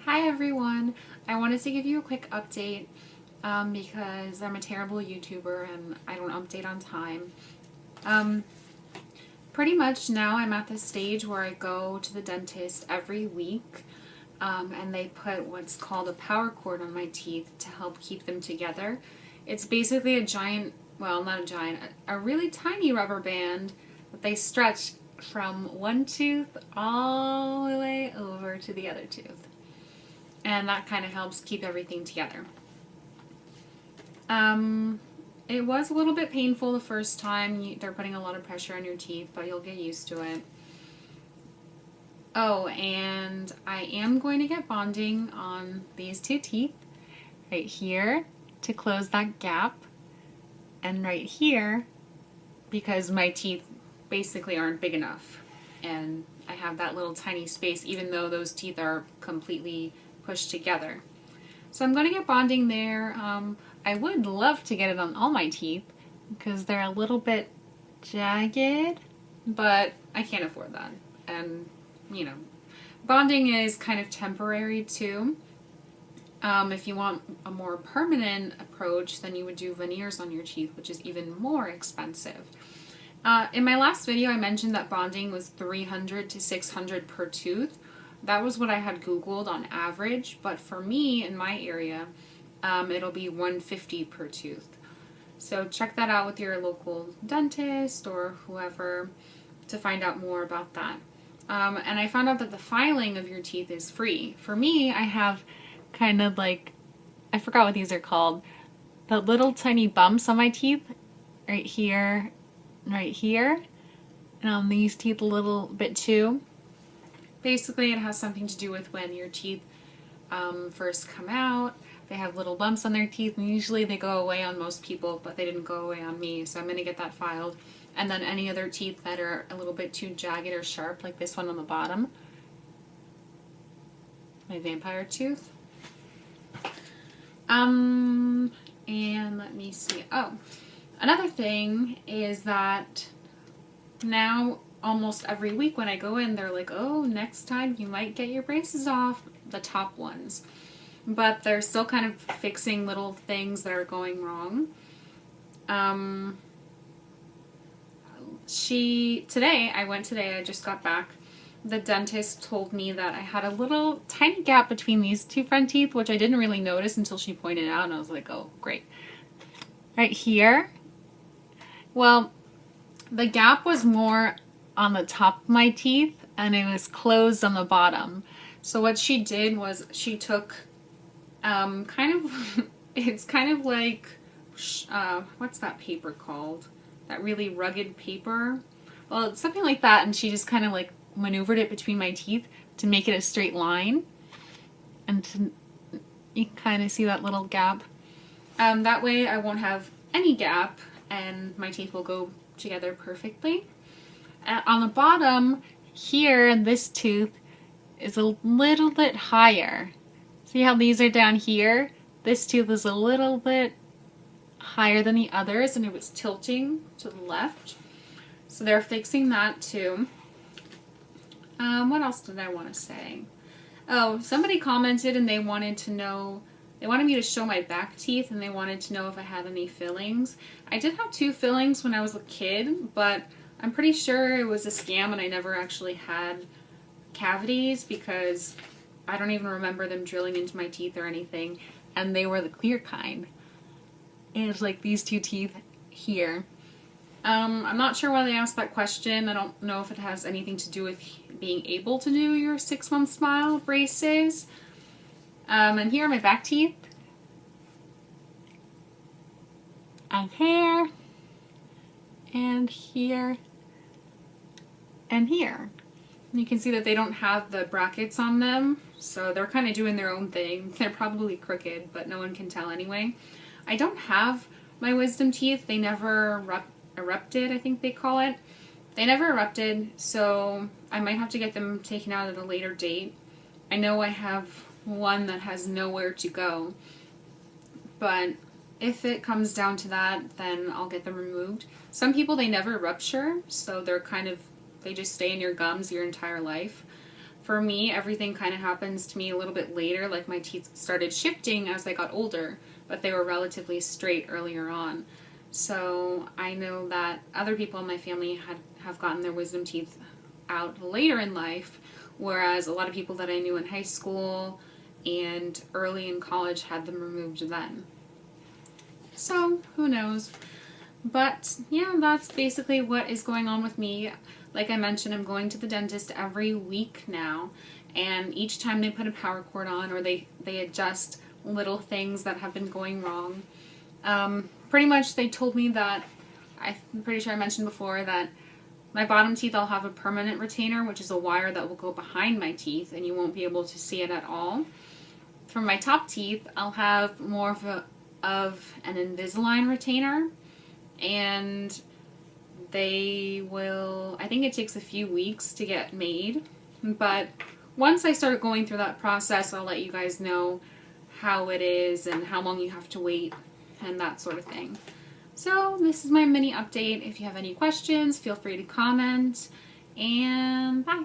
Hi everyone! I wanted to give you a quick update because I'm a terrible YouTuber and I don't update on time. Um, Pretty much now I'm at the stage where I go to the dentist every week and they put what's called a power cord on my teeth to help keep them together. It's basically a giant, well, not a giant, a really tiny rubber band that they stretch from one tooth all the way over to the other tooth. And that kind of helps keep everything together. It was a little bit painful the first time. They're putting a lot of pressure on your teeth, but you'll get used to it. Oh, and I am going to get bonding on these two teeth, right here to close that gap, and right here because my teeth basically aren't big enough. And I have that little tiny space even though those teeth are completely pushed together. So I'm going to get bonding there. I would love to get it on all my teeth because they're a little bit jagged, but I can't afford that. And, you know, bonding is kind of temporary too. If you want a more permanent approach, then you would do veneers on your teeth, which is even more expensive. In my last video, I mentioned that bonding was $300 to $600 per tooth. That was what I had Googled on average, but for me in my area, it'll be $150 per tooth. So check that out with your local dentist or whoever to find out more about that. And I found out that the filing of your teeth is free. For me, I have kind of like, I forgot what these are called, the little tiny bumps on my teeth, right here, and on these teeth a little bit too. Basically, it has something to do with when your teeth first come out. They have little bumps on their teeth, and usually they go away on most people, but they didn't go away on me, so I'm going to get that filed. And then any other teeth that are a little bit too jagged or sharp, like this one on the bottom, my vampire tooth. And let me see. Oh, another thing is that now almost every week when I go in, they're like, oh, next time you might get your braces off, the top ones. But they're still kind of fixing little things that are going wrong. I just got back. The dentist told me that I had a little tiny gap between these two front teeth, which I didn't really notice until she pointed it out, and I was like, oh, great. Right here. Well, the gap was more on the top of my teeth, and it was closed on the bottom. So what she did was she took it's kind of like, what's that paper called? That really rugged paper? Well, it's something like that, and she just kind of like maneuvered it between my teeth to make it a straight line. And you can kind of see that little gap. That way I won't have any gap, and my teeth will go together perfectly. On the bottom here, this tooth is a little bit higher. See how these are down here? This tooth is a little bit higher than the others, and it was tilting to the left. So they're fixing that too. What else did I want to say? Oh, somebody commented and they wanted me to show my back teeth, and they wanted to know if I had any fillings. I did have 2 fillings when I was a kid, but I'm pretty sure it was a scam and I never actually had cavities because I don't even remember them drilling into my teeth or anything, and they were the clear kind. And it's like these 2 teeth here. I'm not sure why they asked that question. I don't know if it has anything to do with being able to do your 6-month smile braces. And here are my back teeth. And here. And here. And here. You can see that they don't have the brackets on them, so they're kind of doing their own thing. They're probably crooked, but no one can tell anyway. I don't have my wisdom teeth. They never erupted, I think they call it. They never erupted, so I might have to get them taken out at a later date. I know I have one that has nowhere to go, but if it comes down to that, then I'll get them removed. Some people, they never rupture, so they just stay in your gums your entire life. For me, everything kind of happens to me a little bit later, like my teeth started shifting as I got older, but they were relatively straight earlier on. So I know that other people in my family have gotten their wisdom teeth out later in life, whereas a lot of people that I knew in high school and early in college had them removed then. So who knows? But yeah, that's basically what is going on with me. Like I mentioned, I'm going to the dentist every week now, and each time they put a power cord on or they adjust little things that have been going wrong. Pretty much they told me that, I'm pretty sure I mentioned before, that my bottom teeth I'll have a permanent retainer, which is a wire that will go behind my teeth and you won't be able to see it at all. For my top teeth, I'll have more of an Invisalign retainer, and they will, I think it takes a few weeks to get made, but once I start going through that process, I'll let you guys know how it is and how long you have to wait and that sort of thing. So this is my mini update. If you have any questions, feel free to comment, and bye.